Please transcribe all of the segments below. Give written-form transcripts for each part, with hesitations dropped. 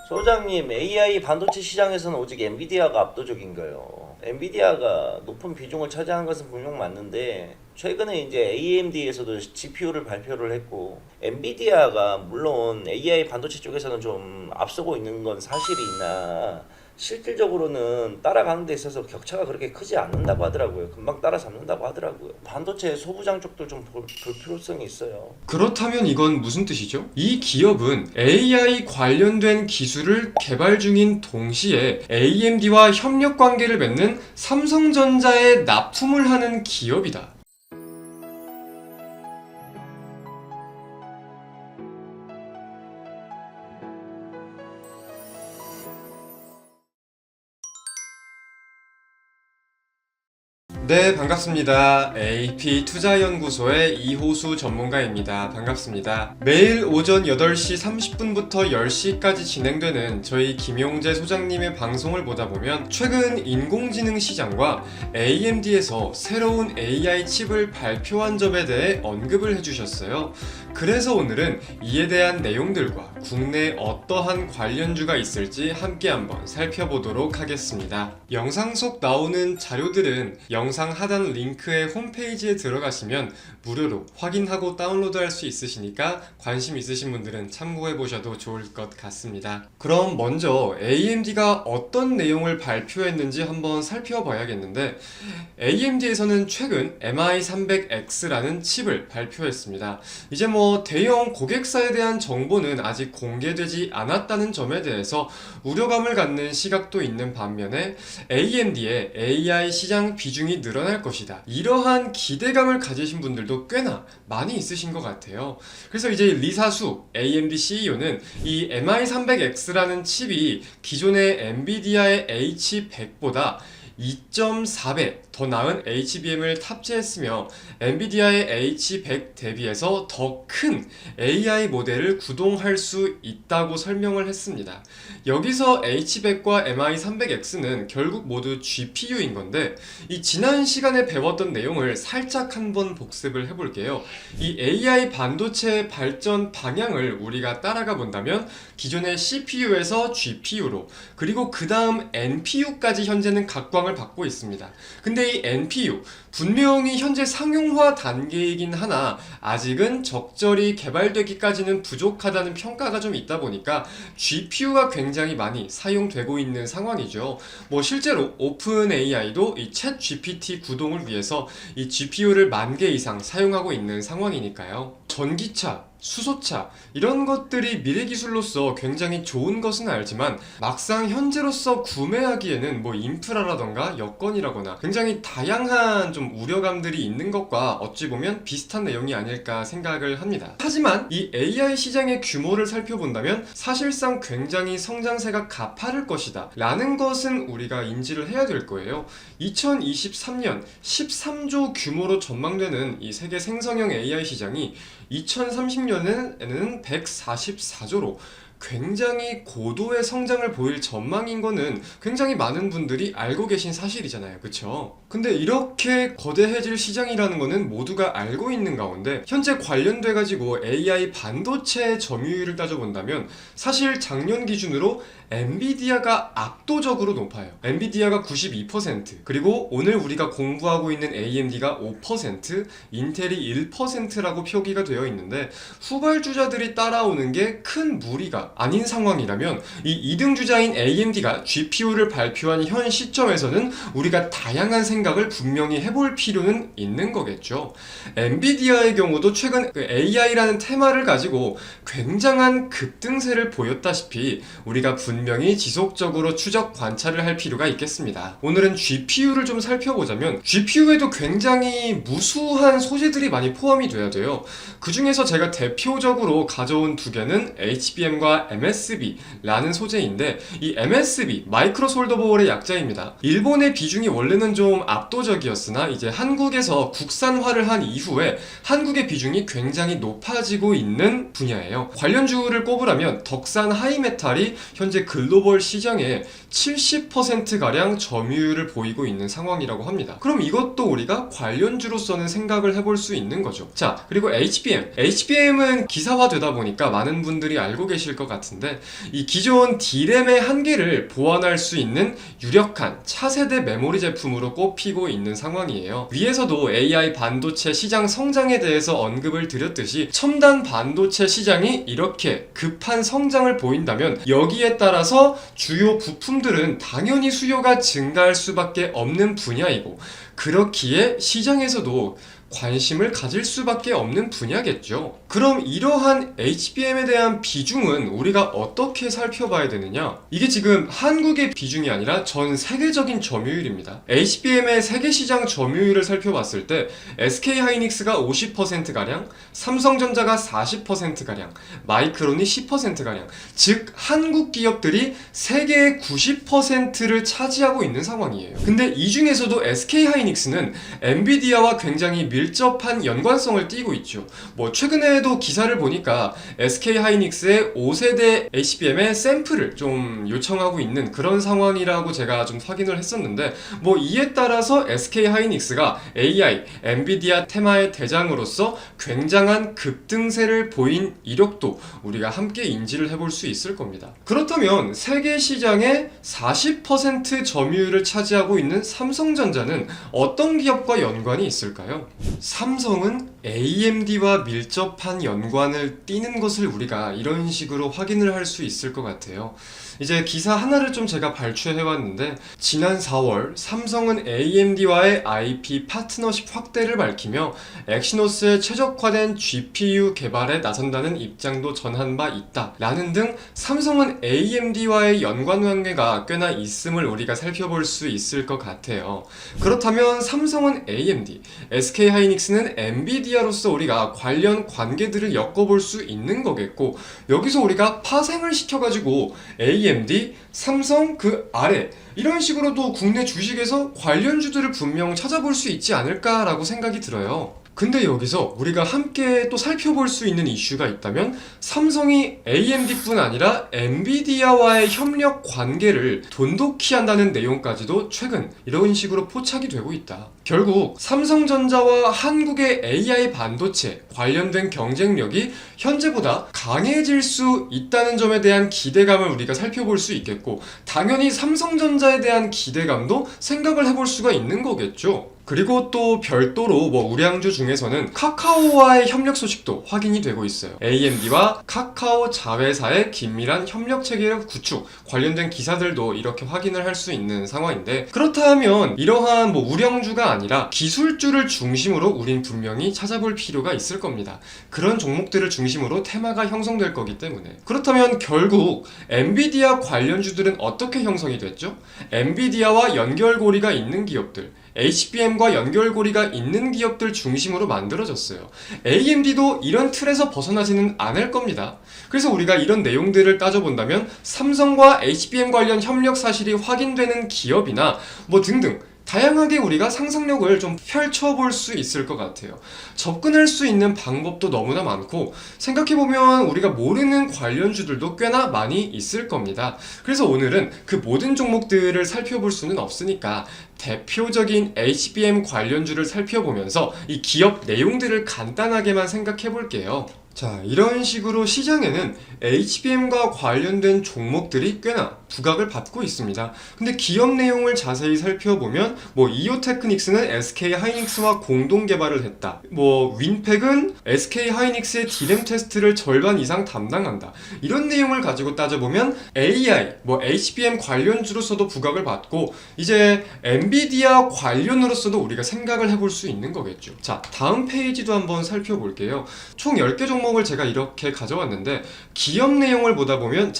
소장님, AI 반도체 시장에서는 오직 엔비디아가 압도적인가요? 엔비디아가 높은 비중을 차지한 것은 분명 맞는데 최근에 이제 AMD에서도 GPU를 발표를 했고 엔비디아가 물론 AI 반도체 쪽에서는 좀 앞서고 있는 건 사실이나 실질적으로는 따라가는 데 있어서 격차가 그렇게 크지 않는다고 하더라고요. 금방 따라잡는다고 하더라고요. 반도체 소부장 쪽도 좀 볼 필요성이 있어요. 그렇다면 이건 무슨 뜻이죠? 이 기업은 AI 관련된 기술을 개발 중인 동시에 AMD와 협력 관계를 맺는 삼성전자에 납품을 하는 기업이다. 네, 반갑습니다. AP투자연구소의 이호수 전문가입니다. 반갑습니다. 매일 오전 8시 30분부터 10시까지 진행되는 저희 김용재 소장님의 방송을 보다 보면 최근 인공지능 시장과 AMD에서 새로운 AI 칩을 발표한 점에 대해 언급을 해주셨어요. 그래서 오늘은 이에 대한 내용들과 국내에 어떠한 관련주가 있을지 함께 한번 살펴보도록 하겠습니다. 영상 속 나오는 자료들은 영상 하단 링크의 홈페이지에 들어가시면 무료로 확인하고 다운로드할 수 있으시니까 관심 있으신 분들은 참고해 보셔도 좋을 것 같습니다. 그럼 먼저 AMD가 어떤 내용을 발표했는지 한번 살펴봐야겠는데 AMD에서는 최근 MI300X라는 칩을 발표했습니다. 이제 대형 고객사에 대한 정보는 아직 공개되지 않았다는 점에 대해서 우려감을 갖는 시각도 있는 반면에 AMD의 AI 시장 비중이 늘어날 것이다, 이러한 기대감을 가지신 분들도 꽤나 많이 있으신 것 같아요. 그래서 이제 리사수 AMD CEO는 이 MI300X라는 칩이 기존의 엔비디아의 H100보다 2.4배 더 나은 HBM을 탑재했으며 엔비디아의 H100 대비해서 더 큰 AI 모델을 구동할 수 있다고 설명을 했습니다. 여기서 H100과 MI300X는 결국 모두 GPU인 건데 이 지난 시간에 배웠던 내용을 살짝 한번 복습을 해볼게요. 이 AI 반도체 발전 방향을 우리가 따라가 본다면 기존의 CPU에서 GPU로 그리고 그 다음 NPU까지 현재는 각광을 받고 있습니다. 근데 이 NPU 분명히 현재 상용화 단계이긴 하나 아직은 적절히 개발되기까지는 부족하다는 평가가 좀 있다 보니까 GPU가 굉장히 많이 사용되고 있는 상황이죠. 실제로 오픈 AI도 이 챗 GPT 구동을 위해서 이 GPU를 10,000개 이상 사용하고 있는 상황이니까요. 전기차, 수소차 이런 것들이 미래 기술로서 굉장히 좋은 것은 알지만 막상 현재로서 구매하기에는 인프라라던가 여건이라거나 굉장히 다양한 좀 우려감들이 있는 것과 어찌 보면 비슷한 내용이 아닐까 생각을 합니다. 하지만 이 AI 시장의 규모를 살펴본다면 사실상 굉장히 성장세가 가파를 것이다 라는 것은 우리가 인지를 해야 될 거예요. 2023년 13조 규모로 전망되는 이 세계 생성형 AI 시장이 2030년에는 144조로 굉장히 고도의 성장을 보일 전망인 거는 굉장히 많은 분들이 알고 계신 사실이잖아요. 그쵸? 근데 이렇게 거대해질 시장이라는 거는 모두가 알고 있는 가운데 현재 관련돼 가지고 AI 반도체 점유율을 따져본다면 사실 작년 기준으로 엔비디아가 압도적으로 높아요. 엔비디아가 92%, 그리고 오늘 우리가 공부하고 있는 AMD가 5%, 인텔이 1%라고 표기가 되어 있는데 후발주자들이 따라오는 게 큰 무리가 아닌 상황이라면 이 2등 주자인 AMD가 GPU를 발표한 현 시점에서는 우리가 다양한 생각을 분명히 해볼 필요는 있는 거겠죠. 엔비디아의 경우도 최근 AI라는 테마를 가지고 굉장한 급등세를 보였다시피 우리가 분명히 지속적으로 추적 관찰을 할 필요가 있겠습니다. 오늘은 GPU를 좀 살펴보자면 GPU에도 굉장히 무수한 소재들이 많이 포함이 돼야 돼요. 그 중에서 제가 대표적으로 가져온 두 개는 HBM과 MSB라는 소재인데 이 MSB, 마이크로 솔더볼의 약자입니다. 일본의 비중이 원래는 좀 압도적이었으나 이제 한국에서 국산화를 한 이후에 한국의 비중이 굉장히 높아지고 있는 분야예요. 관련주를 꼽으라면 덕산 하이메탈이 현재 글로벌 시장에 70%가량 점유율을 보이고 있는 상황이라고 합니다. 그럼 이것도 우리가 관련주로서는 생각을 해볼 수 있는 거죠. 자, 그리고 HBM은 기사화되다 보니까 많은 분들이 알고 계실 것 것 같은데, 이 기존 D램의 한계를 보완할 수 있는 유력한 차세대 메모리 제품으로 꼽히고 있는 상황이에요. 위에서도 AI 반도체 시장 성장에 대해서 언급을 드렸듯이 첨단 반도체 시장이 이렇게 급한 성장을 보인다면 여기에 따라서 주요 부품들은 당연히 수요가 증가할 수밖에 없는 분야이고, 그렇기에 시장에서도 관심을 가질 수밖에 없는 분야겠죠. 그럼 이러한 HBM에 대한 비중은 우리가 어떻게 살펴봐야 되느냐? 이게 지금 한국의 비중이 아니라 전 세계적인 점유율입니다. HBM의 세계 시장 점유율을 살펴봤을 때 SK하이닉스가 50%가량, 삼성전자가 40%가량, 마이크론이 10%가량, 즉 한국 기업들이 세계의 90%를 차지하고 있는 상황이에요. 근데 이 중에서도 SK하이닉스는 엔비디아와 굉장히 밀접한 연관성을 띠고 있죠. 뭐 최근에도 기사를 보니까 SK하이닉스의 5세대 HBM의 샘플을 좀 요청하고 있는 그런 상황이라고 제가 좀 확인을 했었는데, 뭐 이에 따라서 SK하이닉스가 AI, 엔비디아 테마의 대장으로서 굉장한 급등세를 보인 이력도 우리가 함께 인지를 해볼 수 있을 겁니다. 그렇다면 세계 시장의 40% 점유율을 차지하고 있는 삼성전자는 어떤 기업과 연관이 있을까요? 삼성은 AMD와 밀접한 연관을 띠는 것을 우리가 이런 식으로 확인을 할 수 있을 것 같아요. 이제 기사 하나를 좀 제가 발췌해왔는데, 지난 4월 삼성은 AMD와의 IP 파트너십 확대를 밝히며 엑시노스에 최적화된 GPU 개발에 나선다는 입장도 전한 바 있다 라는 등 삼성은 AMD와의 연관 관계가 꽤나 있음을 우리가 살펴볼 수 있을 것 같아요. 그렇다면 삼성은 AMD, SK하이닉스는 엔비디아로서 우리가 관련 관계들을 엮어볼 수 있는 거겠고, 여기서 우리가 파생을 시켜가지고 AMD, 삼성 그 아래 이런 식으로도 국내 주식에서 관련주들을 분명 찾아볼 수 있지 않을까라고 생각이 들어요. 근데 여기서 우리가 함께 또 살펴볼 수 있는 이슈가 있다면, 삼성이 AMD뿐 아니라 엔비디아와의 협력 관계를 돈독히 한다는 내용까지도 최근 이런 식으로 포착이 되고 있다. 결국 삼성전자와 한국의 AI 반도체 관련된 경쟁력이 현재보다 강해질 수 있다는 점에 대한 기대감을 우리가 살펴볼 수 있겠고, 당연히 삼성전자에 대한 기대감도 생각을 해볼 수가 있는 거겠죠. 그리고 또 별도로 우량주 중에서는 카카오와의 협력 소식도 확인이 되고 있어요. AMD와 카카오 자회사의 긴밀한 협력 체계를 구축 관련된 기사들도 이렇게 확인을 할 수 있는 상황인데, 그렇다면 이러한 우량주가 아니라 기술주를 중심으로 우린 분명히 찾아볼 필요가 있을 겁니다. 그런 종목들을 중심으로 테마가 형성될 거기 때문에. 그렇다면 결국 엔비디아 관련주들은 어떻게 형성이 됐죠? 엔비디아와 연결고리가 있는 기업들, HBM과 연결고리가 있는 기업들 중심으로 만들어졌어요. AMD도 이런 틀에서 벗어나지는 않을 겁니다. 그래서 우리가 이런 내용들을 따져본다면 삼성과 HBM 관련 협력 사실이 확인되는 기업이나 등등 다양하게 우리가 상상력을 좀 펼쳐볼 수 있을 것 같아요. 접근할 수 있는 방법도 너무나 많고, 생각해보면 우리가 모르는 관련주들도 꽤나 많이 있을 겁니다. 그래서 오늘은 그 모든 종목들을 살펴볼 수는 없으니까 대표적인 HBM 관련주를 살펴보면서 이 기업 내용들을 간단하게만 생각해 볼게요. 자, 이런 식으로 시장에는 HBM과 관련된 종목들이 꽤나 부각을 받고 있습니다. 근데 기업 내용을 자세히 살펴보면 이오테크닉스는 SK하이닉스와 공동 개발을 했다. 윈팩은 SK하이닉스의 D램 테스트를 절반 이상 담당한다. 이런 내용을 가지고 따져보면 AI, HBM 관련주로서도 부각을 받고, 이제 엔비디아 관련으로서도 우리가 생각을 해볼 수 있는 거겠죠. 자, 다음 페이지도 한번 살펴볼게요. 총 10개 종목을 제가 이렇게 가져왔는데, 기업 내용을 보다 보면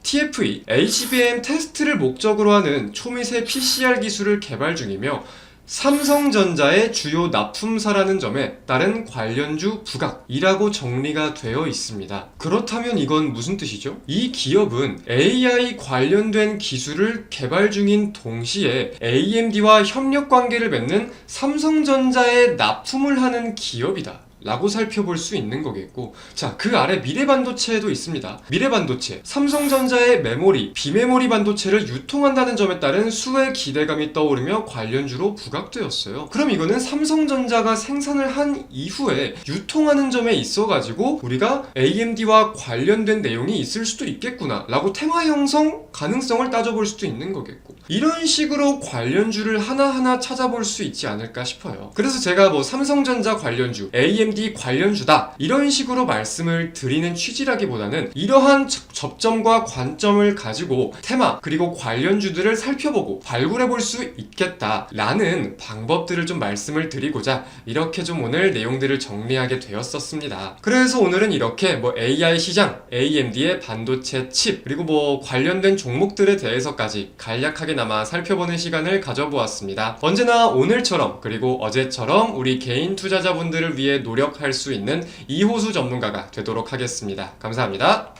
TFE, HBM 테스트를 목적으로 하는 초미세 PCR 기술을 개발 중이며 삼성전자의 주요 납품사라는 점에 따른 관련주 부각이라고 정리가 되어 있습니다. 그렇다면 이건 무슨 뜻이죠? 이 기업은 AI 관련된 기술을 개발 중인 동시에 AMD와 협력 관계를 맺는 삼성전자에 납품을 하는 기업이다 라고 살펴볼 수 있는 거겠고, 자, 그 아래 미래반도체도 있습니다. 미래반도체, 삼성전자의 메모리, 비메모리 반도체를 유통한다는 점에 따른 수의 기대감이 떠오르며 관련주로 부각되었어요. 그럼 이거는 삼성전자가 생산을 한 이후에 유통하는 점에 있어가지고 우리가 AMD와 관련된 내용이 있을 수도 있겠구나 라고 테마 형성 가능성을 따져볼 수도 있는 거겠고, 이런 식으로 관련주를 하나하나 찾아볼 수 있지 않을까 싶어요. 그래서 제가 뭐 삼성전자 관련주, AMD 관련주다 이런 식으로 말씀을 드리는 취지라기보다는 이러한 접점과 관점을 가지고 테마 그리고 관련주들을 살펴보고 발굴해 볼 수 있겠다라는 방법들을 좀 말씀을 드리고자 이렇게 좀 오늘 내용들을 정리하게 되었었습니다. 그래서 오늘은 이렇게 뭐 AI 시장, AMD의 반도체 칩, 그리고 뭐 관련된 종목들에 대해서까지 간략하게나마 살펴보는 시간을 가져보았습니다. 언제나 오늘처럼 그리고 어제처럼 우리 개인 투자자분들을 위해 노력할 수 있는 이호수 전문가가 되도록 하겠습니다. 감사합니다.